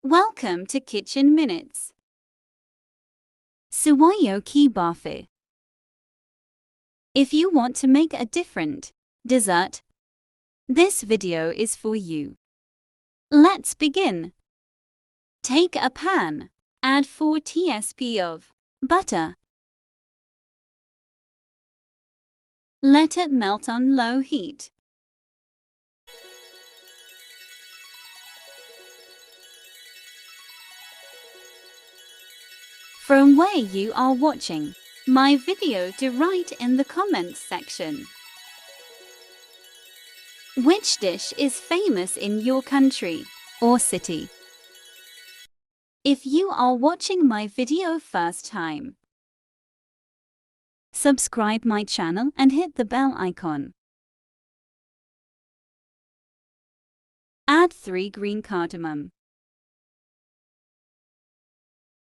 Welcome to Kitchen Minutes. Sewaiya kiBarf. If you want to make a different dessert, this video is for you. Let's begin. Take a pan, add 4 tsp of butter. Let it melt on low heat. From where you are watching my video, to write in the comments section which dish is famous in your country or city. If you are watching my video first time, subscribe my channel and hit the bell icon. Add 3 green cardamom.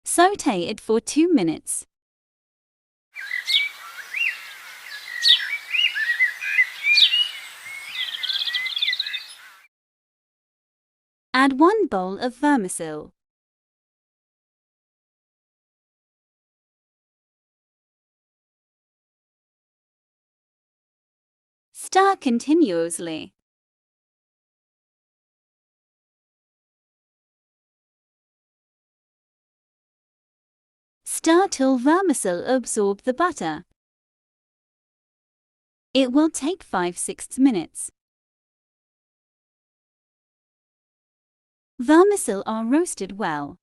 Saute it for 2 minutes. Add 1 bowl of vermicelli. Stir continuously. Stir till vermicelli absorb the butter. It will take 5-6 minutes. Vermicelli are roasted well.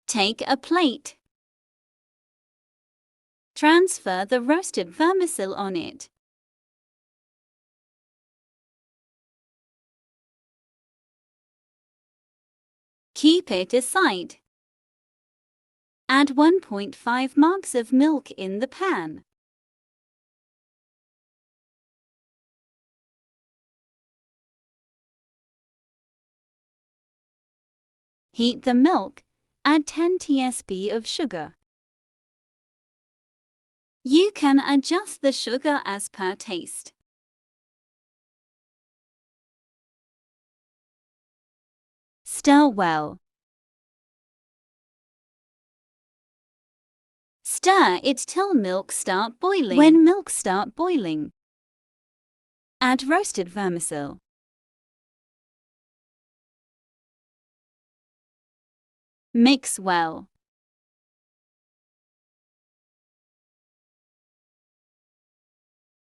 Take a plate. Transfer the roasted vermicelli on it. Keep it aside. Add 1.5 mugs of milk in the pan. Heat the milk. Add 10 tsp of sugar. You can adjust the sugar as per taste. Stir well. Stir it till milk start boiling. When milk start boiling, add roasted vermicelli. Mix well.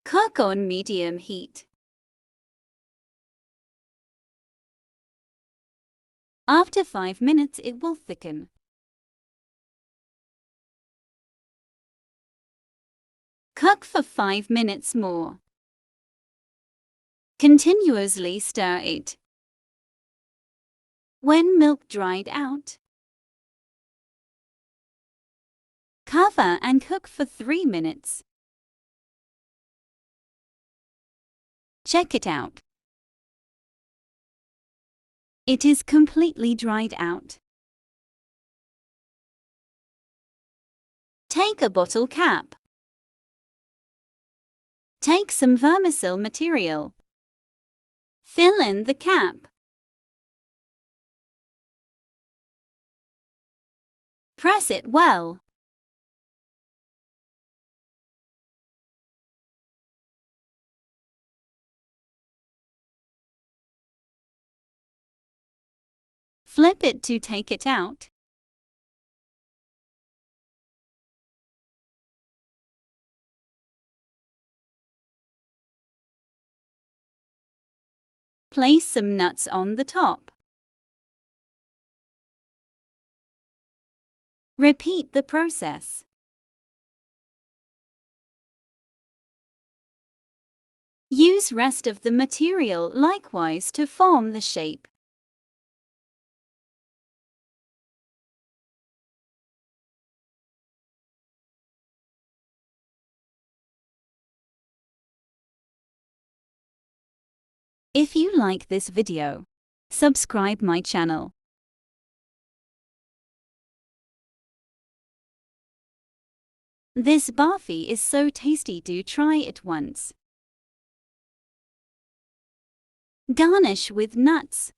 Cook on medium heat. After 5 minutes it will thicken. Cook for 5 minutes more. Continuously stir it. When milk dried out, cover and cook for 3 minutes. Check it out. It is completely dried out. Take a bottle cap. Take some vermicelli material. Fill in the cap. Press it well. Flip it to take it out. Place some nuts on the top. Repeat the process. Use rest of the material likewise to form the shape. If you like this video, subscribe my channel. This barfi is so tasty, do try it once. Garnish with nuts.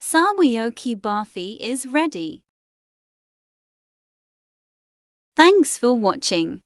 Sewio kiBarf is ready. Thanks for watching.